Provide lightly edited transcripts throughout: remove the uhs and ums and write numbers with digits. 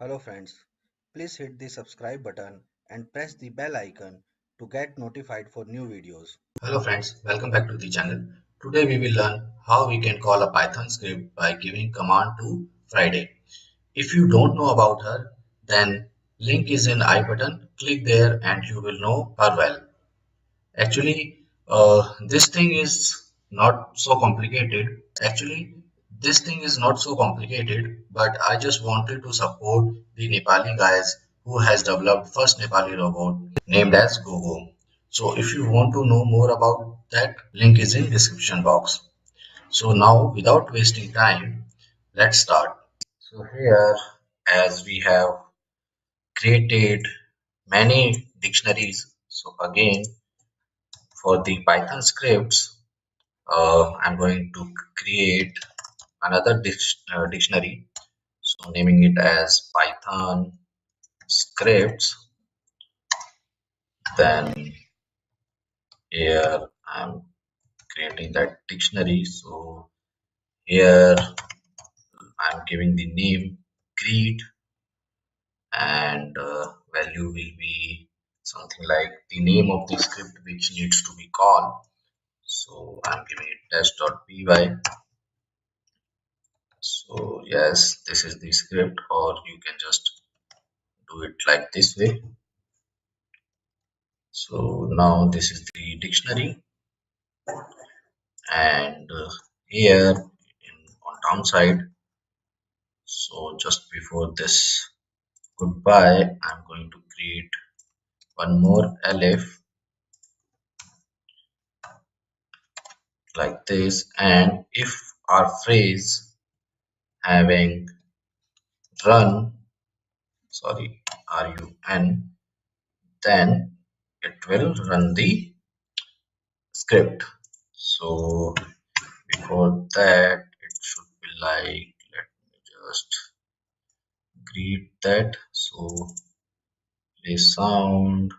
Hello friends, please hit the subscribe button and press the bell icon to get notified for new videos. Hello friends, welcome back to the channel. Today we will learn how we can call a Python script by giving command to Friday. If you don't know about her, then link is in I button. Click there and you will know her well. Actually, this thing is not so complicated. Actually, this thing is not so complicated, but I just wanted to support the Nepali guys who has developed first Nepali robot named as Gogo. So if you want to know more about that, link is in description box. So now, without wasting time, let's start. So here, as we have created many dictionaries, so again for the Python scripts, I'm going to create another dictionary. So naming it as Python scripts. Then here I'm creating that dictionary. So here I'm giving the name greet and value will be something like the name of the script which needs to be called. So I'm giving it test.py. So yes, this is the script, or you can just do it like this way. So now this is the dictionary, and here on downside, so just before this goodbye, I'm going to create one more elif like this, and if our phrase having run, sorry, run, then it will run the script. So before that, it should be like, let me just create that. So play sound.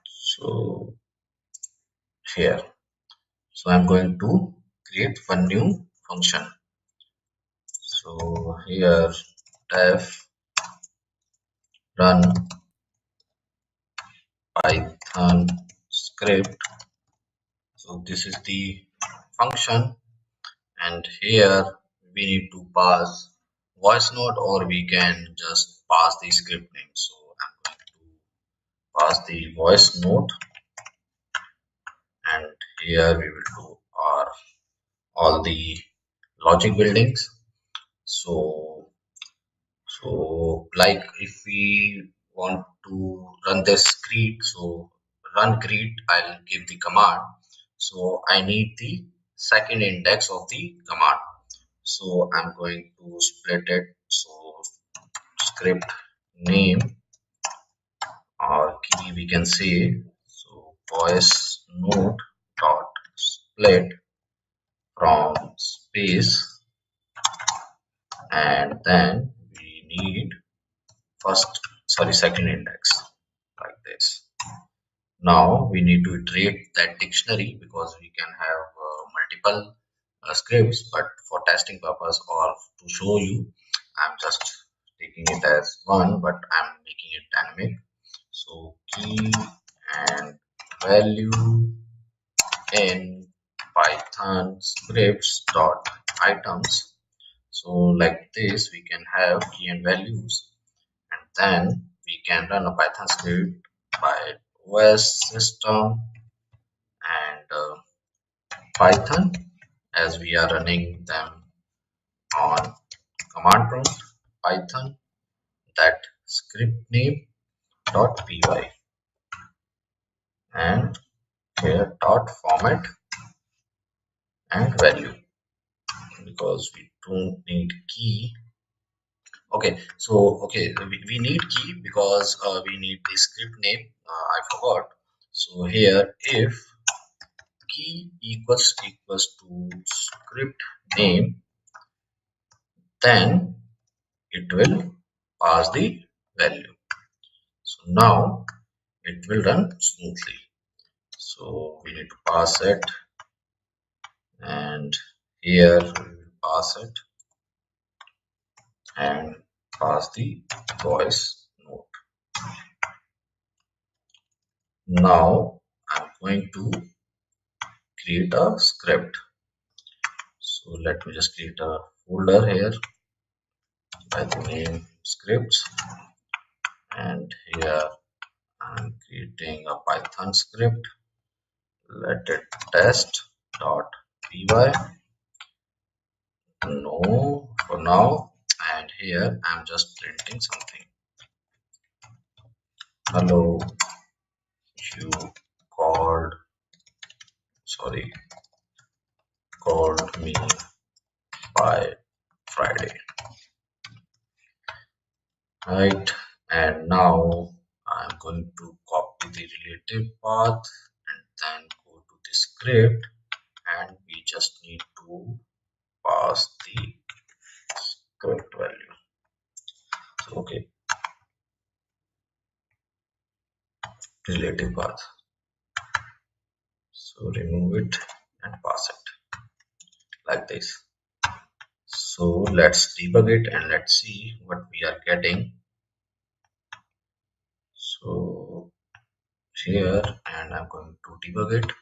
So here, so I'm going to create one new function. So here, def run Python script. So this is the function, and here we need to pass voice note, or we can just pass the script name. So I'm going to pass the voice note, and here we will do our all the logic buildings. So like if we want to run this greet, so run greet, I'll give the command. So I need the second index of the command. So I'm going to split it. So script name or key we can say. So voice note dot split from space, and then we need second index like this. Now we need to iterate that dictionary because we can have multiple scripts, but for testing purpose or to show you, I'm just taking it as one, but I'm making it dynamic. So key and value in Python scripts dot items. So like this, we can have key and values, and then we can run a Python script by OS system and Python, as we are running them on command prompt Python that script name dot py, and here dot format and value, because we don't need key. Okay, so we need key because we need the script name. I forgot. So here if key equals to script name, then it will pass the value. So now it will run smoothly. So we need to pass it, and here we will pass it and pass the voice note. Now I'm going to create a script. So let me just create a folder here by the name scripts, and here I'm creating a Python script. Let it test.py. No for now, and here I'm just printing something. Hello, you called sorry called me by Friday, right? And now I'm going to copy the relative path and then go to the script, and we just need to pass the script value. So, okay, relative path. So remove it and pass it like this. So let's debug it and let's see what we are getting. So here, and I'm going to debug it.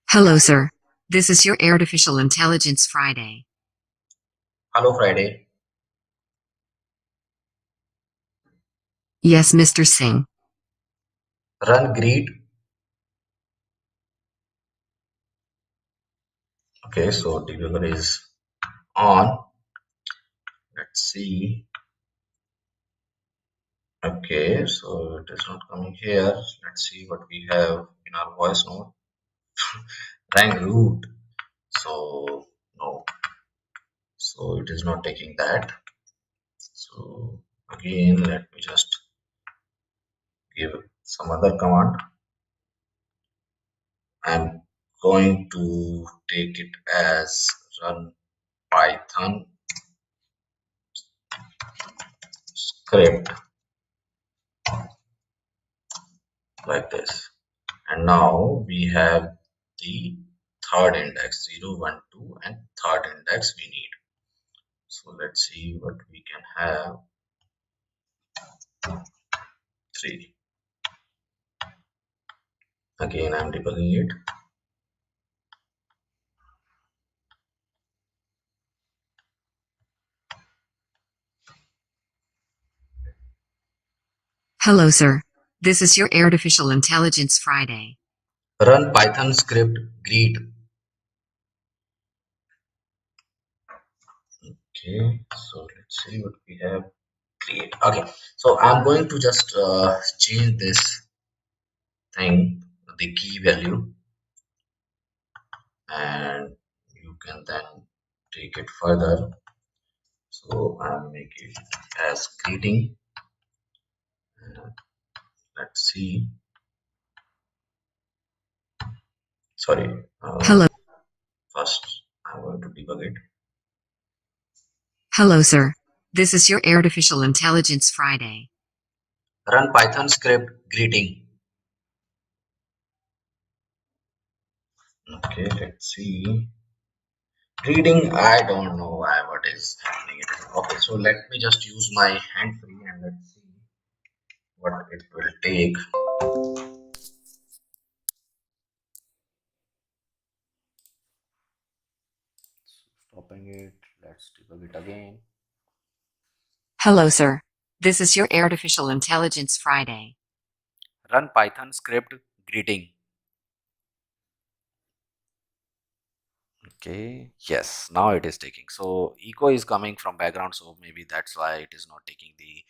Hello, sir. This is your Artificial Intelligence Friday. Hello Friday. Yes, Mr. Singh. Run greet. Okay, so debugger is on. Let's see. Okay, so it is not coming here. Let's see what we have in our voice note. Rank root. So no. So it is not taking that. So again, let me just give some other command. I'm going to take it as run Python script like this. And now we have the third index 0, 1, 2, and third index we need. So let's see what we can have. 3. Again, I'm debugging it. Hello, sir. This is your Artificial Intelligence Friday. Run Python script greet. Okay, so let's see what we have. Create. Okay, so I'm going to just change this thing, the key value, and you can then take it further. So I'm making it as greeting. Let's see. Sorry. Hello. First, I'm going to debug it. Hello, sir. This is your Artificial Intelligence Friday. Run Python script greeting. Okay, let's see. Reading, I don't know why what is happening. Okay, so let me just use my hand free and let's see what it will take. Stopping it. Let's debug it again. Hello, sir. This is your Artificial Intelligence Friday. Run Python script greeting. Okay, yes, now it is taking. So echo is coming from background, so maybe that's why it is not taking the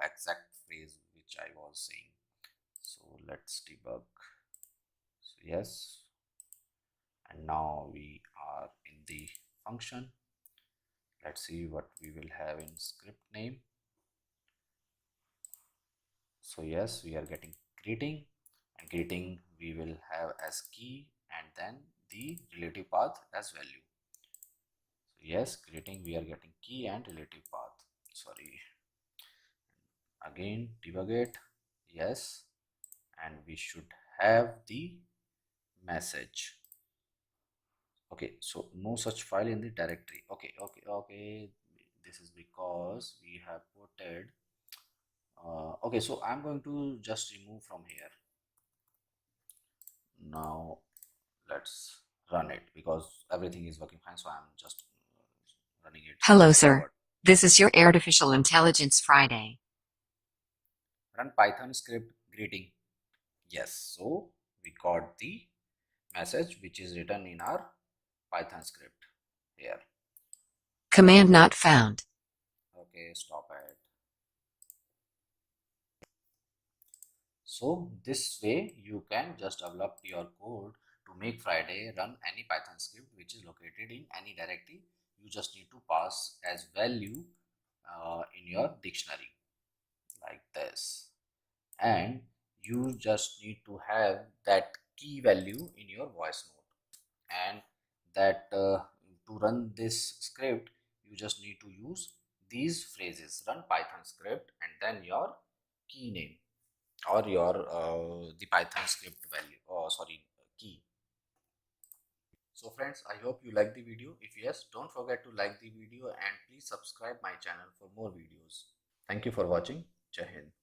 exact phrase which I was saying. So let's debug. So yes, and now we are in the function. Let's see what we will have in script name. So yes, we are getting greeting, and greeting we will have as key and then the relative path as value. So yes, greeting we are getting key and relative path. Sorry, again debug it. Yes, and we should have the message. Okay, so no such file in the directory. Okay, this is because we have put it. Okay, so I'm going to just remove from here. Now let's run it because everything is working fine, so I'm just running it Hello, sir. forward. This is your Artificial Intelligence Friday. Run Python script greeting. Yes, so we got the message which is written in our Python script here. Command not found. Okay, stop it. So this way you can just develop your code to make Friday run any Python script which is located in any directory. You just need to pass as value in your dictionary like this, and you just need to have that key value in your voice note, and that to run this script you just need to use these phrases: run Python script and then your key name or your the Python script value, sorry, key. So friends, I hope you like the video. If yes, don't forget to like the video and please subscribe my channel for more videos. Thank you for watching. Jai Hind.